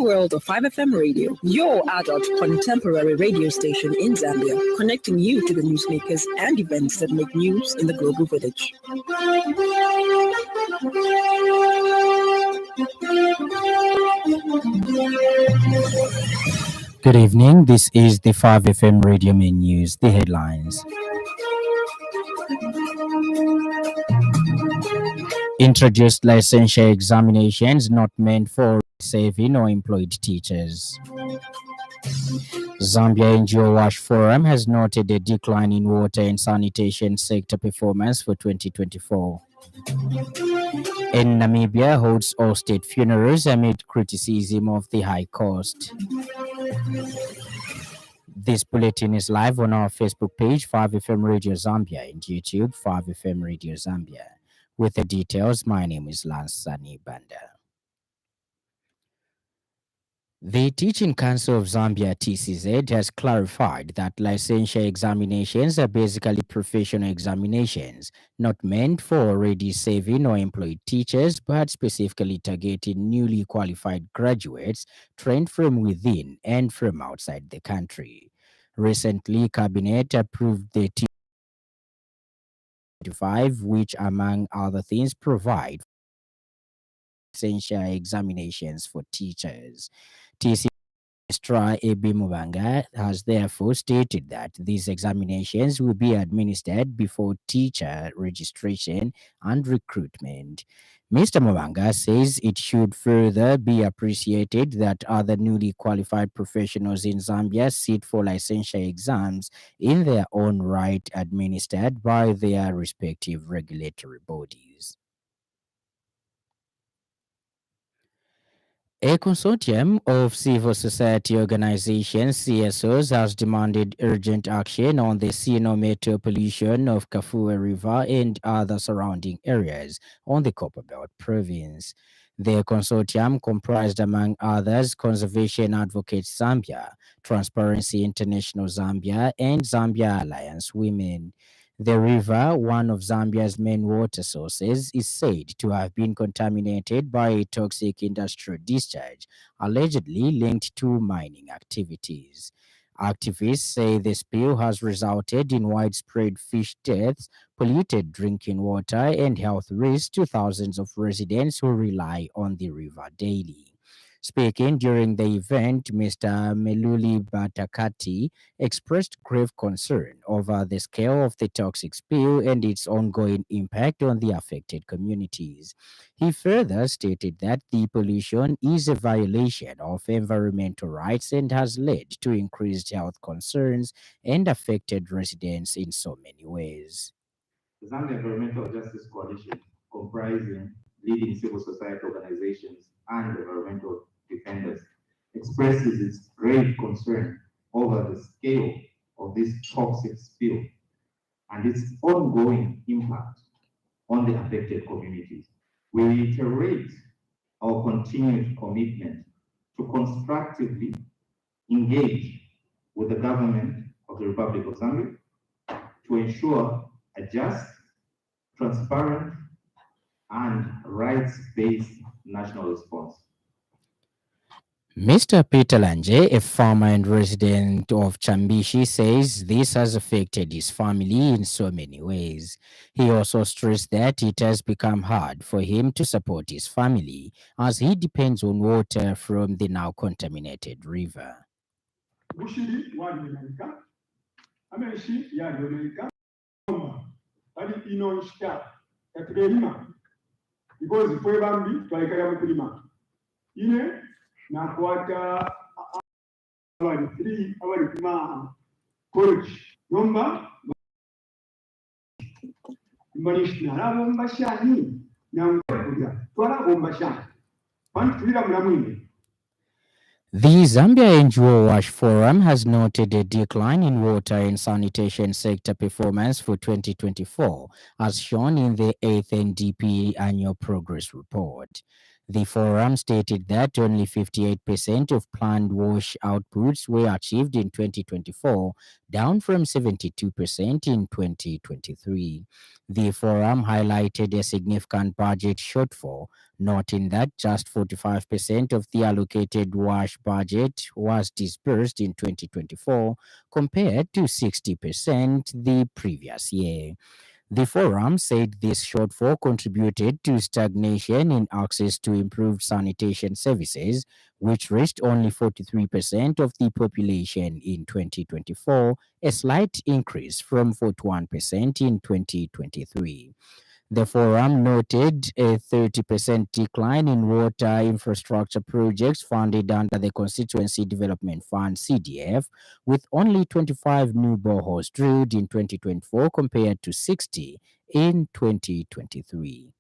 world of 5FM Radio, your adult contemporary radio station in Zambia, connecting you to the newsmakers and events that make news in the global village. Good evening. This is the 5FM Radio Main News. The headlines. Introduced licensure examinations not meant for saving or employed teachers. Zambia NGO Wash Forum has noted a decline in water and sanitation sector performance for 2024. And Namibia holds all state funerals amid criticism of the high cost. This bulletin is live on our Facebook page, 5FM Radio Zambia, and YouTube, 5FM Radio Zambia. With the details, my name is Lance Sannie, Banda. The Teaching Council of Zambia, TCZ, has clarified that licensure examinations are basically professional examinations, not meant for already serving or employed teachers, but specifically targeting newly qualified graduates trained from within and from outside the country. Recently, Cabinet approved the T25, which, among other things, provide licensure examinations for teachers. TC Registrar A.B. Mubanga has therefore stated that these examinations will be administered before teacher registration and recruitment. Mr. Mubanga says it should further be appreciated that other newly qualified professionals in Zambia sit for licensure exams in their own right, administered by their respective regulatory bodies. A consortium of civil society organizations, CSOs, has demanded urgent action on the cyano-metal pollution of Kafue River and other surrounding areas on the Copperbelt province. The consortium comprised, among others, Conservation Advocates Zambia, Transparency International Zambia, and Zambia Alliance Women. The river, one of Zambia's main water sources, is said to have been contaminated by a toxic industrial discharge, allegedly linked to mining activities. Activists say the spill has resulted in widespread fish deaths, polluted drinking water, and health risks to thousands of residents who rely on the river daily. Speaking during the event, Mr. Meluli Batakati expressed grave concern over the scale of the toxic spill and its ongoing impact on the affected communities. He further stated that the pollution is a violation of environmental rights and has led to increased health concerns and affected residents in so many ways. The Zambia Environmental Justice Coalition, comprising leading civil society organizations and environmental defenders, expresses its grave concern over the scale of this toxic spill and its ongoing impact on the affected communities. We reiterate our continued commitment to constructively engage with the government of the Republic of Zambia to ensure a just, transparent, and rights-based national response. Mr. Peter Lange, a farmer and resident of Chambishi, says this has affected his family in so many ways. He also stressed that it has become hard for him to support his family as he depends on water from the now contaminated river. Nakwata abali 3 abali kuma college nomba manishna rabomba shani nangkuja twala bomba shani pantira mlamwini. The Zambia NGO Wash Forum has noted a decline in water and sanitation sector performance for 2024, as shown in the 8th NDP Annual Progress Report. The forum stated that only 58% of planned wash outputs were achieved in 2024, down from 72% in 2023. The forum highlighted a significant budget shortfall, noting that just 45% of the allocated wash budget was disbursed in 2024 compared to 60% the previous year. The forum said this shortfall contributed to stagnation in access to improved sanitation services, which reached only 43% of the population in 2024, a slight increase from 41% in 2023. The forum noted a 30% decline in water infrastructure projects funded under the Constituency Development Fund (CDF), with only 25 new boreholes drilled in 2024 compared to 60 in 2023.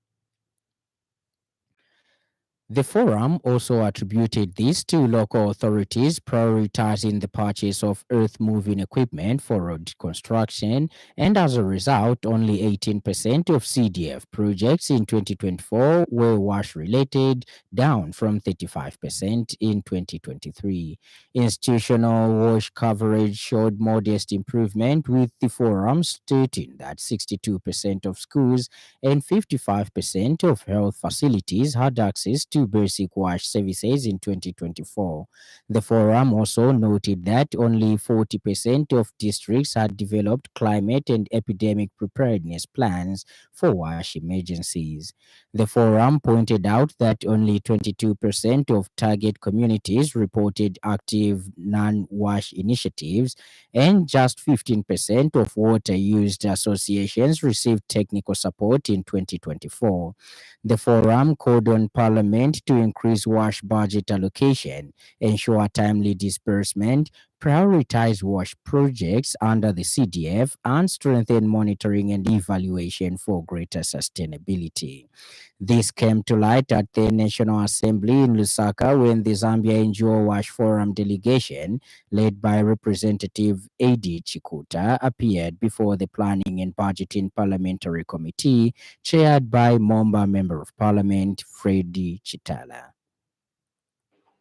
The forum also attributed this to local authorities prioritizing the purchase of earth-moving equipment for road construction, and as a result, only 18% of CDF projects in 2024 were wash-related, down from 35% in 2023. Institutional wash coverage showed modest improvement, with the forum stating that 62% of schools and 55% of health facilities had access to basic wash services in 2024. The forum also noted that only 40% of districts had developed climate and epidemic preparedness plans for wash emergencies. The forum pointed out that only 22% of target communities reported active non-wash initiatives, and just 15% of water used associations received technical support in 2024. The forum called on Parliament to increase wash budget allocation, ensure timely disbursement, prioritize wash projects under the CDF, and strengthen monitoring and evaluation for greater sustainability. This came to light at the National Assembly in Lusaka when the Zambia NGO Wash Forum delegation, led by Representative A.D. Chikuta, appeared before the Planning and Budgeting Parliamentary Committee, chaired by Momba Member of Parliament Freddy Chitala.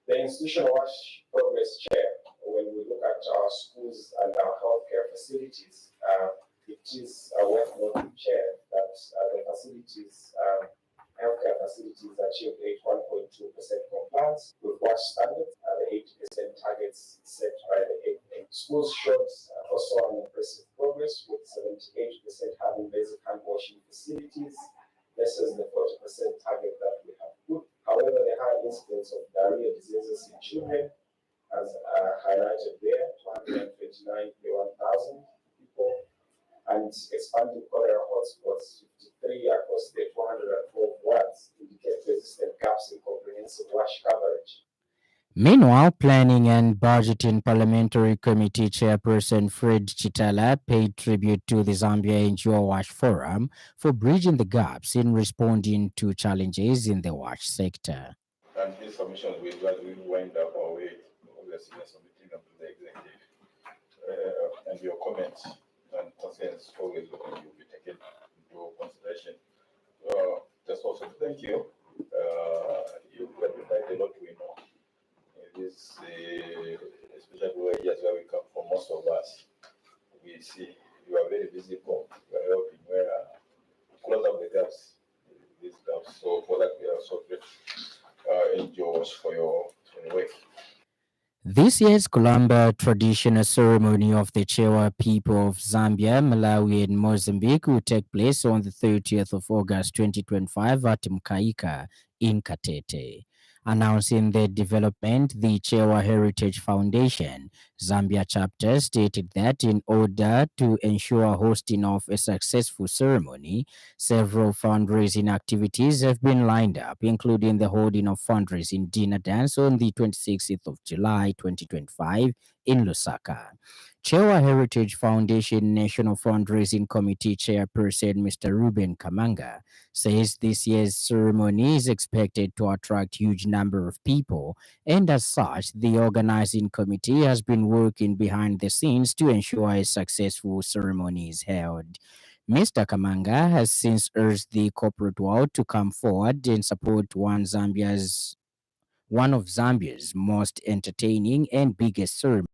The institutional wash progress chair, when we look at our schools and our healthcare facilities, it is worth noting, chair, that the facilities, healthcare facilities achieved 81.2% compliance with wash standards and the 80% targets set by the 8. Schools showed also an impressive progress, with 78% having basic hand washing facilities versus the 40% target that we have put. However, the high incidence of diarrhea diseases in children, as highlighted there, 229 per 1,000 people, and expanding cholera hotspots, 53 across the 412 wards, indicate persistent gaps in comprehensive wash coverage. Meanwhile, Planning and Budgeting Parliamentary Committee Chairperson Fred Chitala paid tribute to the Zambia NGO Wash Forum for bridging the gaps in responding to challenges in the wash sector. And his submissions will gradually wind up our way, obviously, submitting them to the executive. And your comments and concerns always will be taken into consideration. Just also thank you. You've identified a lot we know. This, especially where we come from, most of us, we see you are very visible. You are helping where close up the gaps, these gaps. So for that, we are so grateful. Enjoy for your work. This year's Kulamba traditional ceremony of the Chewa people of Zambia, Malawi, and Mozambique will take place on the 30th of August 2025 at Mkaika in Katete. Announcing the development, the Chewa Heritage Foundation Zambia chapter stated that in order to ensure hosting of a successful ceremony, several fundraising activities have been lined up, including the holding of fundraising dinner dance on the 26th of July 2025 in Lusaka. Chewa Heritage Foundation National Fundraising Committee Chairperson Mr. Ruben Kamanga says this year's ceremony is expected to attract huge number of people, and as such, the organizing committee has been working behind the scenes to ensure a successful ceremony is held. Mr. Kamanga has since urged the corporate world to come forward and support one of Zambia's most entertaining and biggest ceremonies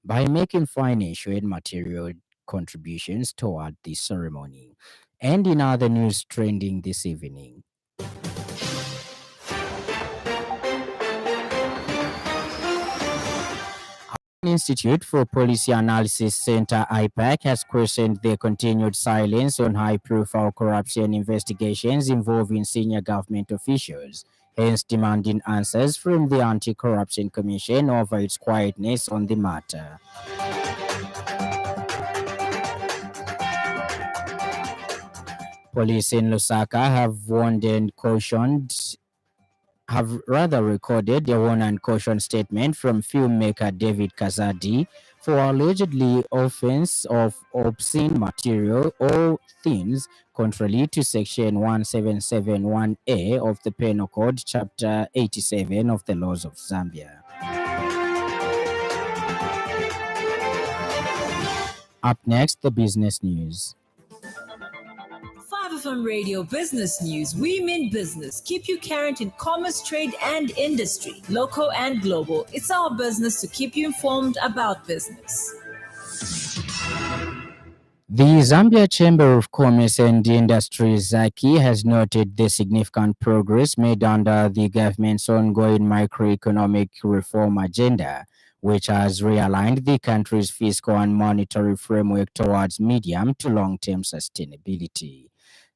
by making financial and material contributions toward the ceremony. And in other news trending this evening, Institute for Policy Analysis Center IPAC has questioned the continued silence on high-profile corruption investigations involving senior government officials, hence demanding answers from the Anti-Corruption Commission over its quietness on the matter. Police in Lusaka have warned and cautioned have rather recorded a warn and caution statement from filmmaker David Kazadi for allegedly offense of obscene material or themes contrary to section 1771A of the Penal Code, chapter 87 of the laws of Zambia. Up next, the business news. 5FM Radio Business News. We mean business. Keep you current in commerce, trade, and industry, local and global. It's our business to keep you informed about business. The Zambia Chamber of Commerce and Industry, ZACI, has noted the significant progress made under the government's ongoing microeconomic reform agenda, which has realigned the country's fiscal and monetary framework towards medium to long-term sustainability.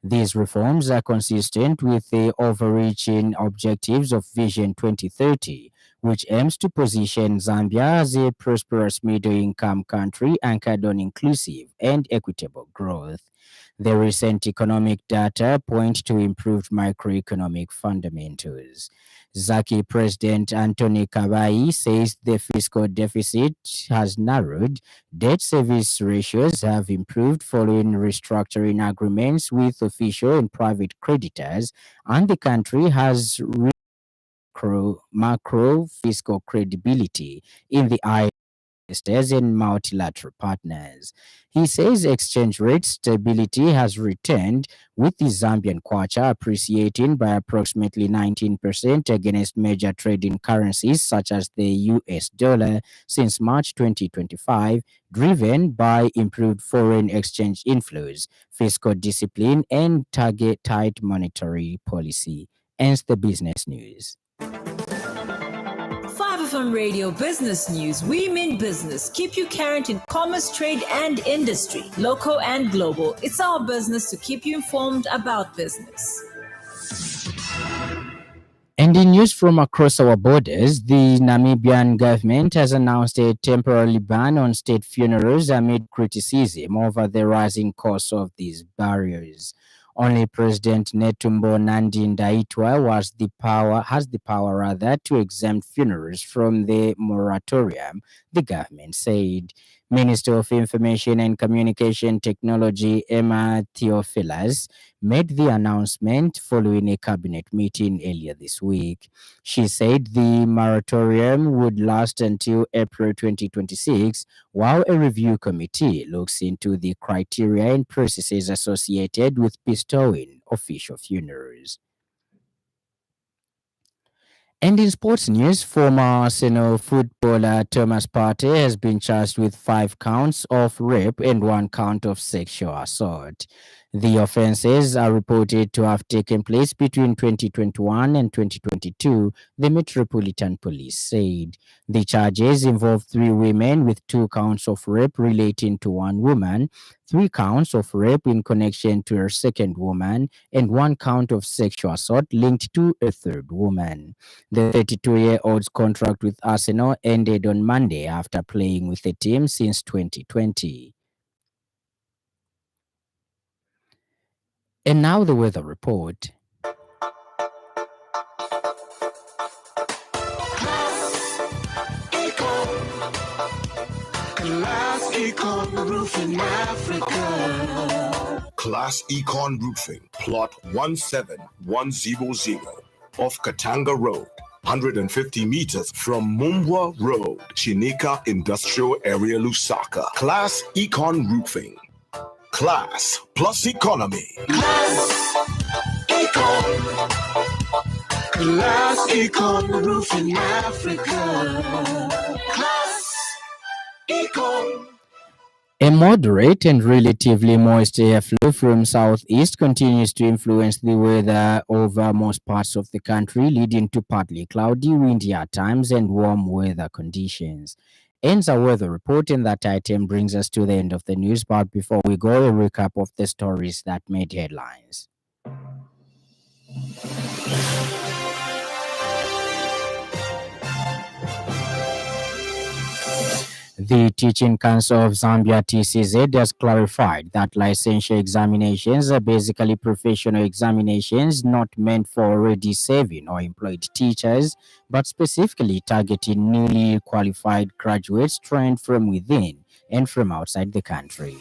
These reforms are consistent with the overreaching objectives of Vision 2030, which aims to position Zambia as a prosperous middle-income country anchored on inclusive and equitable growth. The recent economic data point to improved macroeconomic fundamentals. ZACI President Anthony Kabai says the fiscal deficit has narrowed, debt service ratios have improved following restructuring agreements with official and private creditors, and the country has macro fiscal credibility in the eye investors and multilateral partners. He says exchange rate stability has returned, with the Zambian kwacha appreciating by approximately 19% against major trading currencies such as the US dollar since March 2025, driven by improved foreign exchange inflows, fiscal discipline, and target-tight monetary policy. Ends the business news. 5FM Radio Business News. We mean business. Keep you current in commerce, trade, and industry, local and global. It's our business to keep you informed about business. And in news from across our borders, the Namibian government has announced a temporary ban on state funerals amid criticism over the rising cost of these burials. Only President Netumbo Nandi Ndaitwah has the power to exempt funerals from the moratorium, the government said. Minister of Information and Communication Technology Emma Theophilus made the announcement following a cabinet meeting earlier this week. She said the moratorium would last until April 2026, while a review committee looks into the criteria and processes associated with bestowing official funerals. And in sports news, former Arsenal footballer Thomas Partey has been charged with 5 counts of rape and 1 count of sexual assault. The offenses are reported to have taken place between 2021 and 2022, the Metropolitan Police said. The charges involve 3 women with 2 counts of rape relating to 1 woman, 3 counts of rape in connection to a second woman, and 1 count of sexual assault linked to a third woman. The 32-year-old's contract with Arsenal ended on Monday after playing with the team since 2020. And now the weather report. Class Econ Roofing Africa. Class Econ Roofing, plot 17100 off Katanga Road, 150 meters from Mumbwa Road, Chinika Industrial Area, Lusaka. Class Econ Roofing. Class plus economy. Class Econ Roofing Africa. Class Econ. A moderate and relatively moist airflow from southeast continues to influence the weather over most parts of the country, leading to partly cloudy, windy at times, and warm weather conditions. Ends our weather report, and that item brings us to the end of the news. But before we go, a recap of the stories that made headlines. The Teaching Council of Zambia (TCZ) has clarified that licensure examinations are basically professional examinations not meant for already serving or employed teachers, but specifically targeting newly qualified graduates trained from within and from outside the country.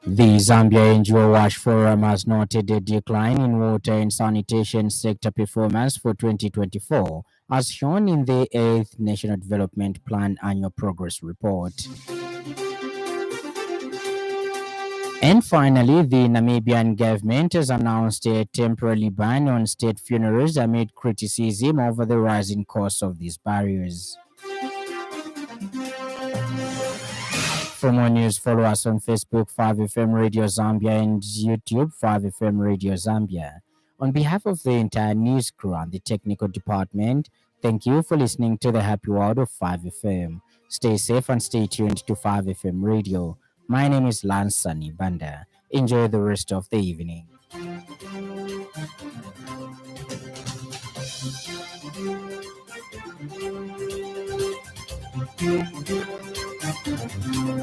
The Zambia NGO Wash Forum has noted a decline in water and sanitation sector performance for 2024, as shown in the 8th National Development Plan Annual Progress Report. And finally, the Namibian government has announced a temporary ban on state funerals amid criticism over the rising cost of these barriers. For more news, follow us on Facebook, 5FM Radio Zambia, and YouTube, 5FM Radio Zambia. On behalf of the entire news crew and the technical department, thank you for listening to the Happy World of 5FM. Stay safe and stay tuned to 5FM Radio. My name is Lance Sannie, Banda. Enjoy the rest of the evening.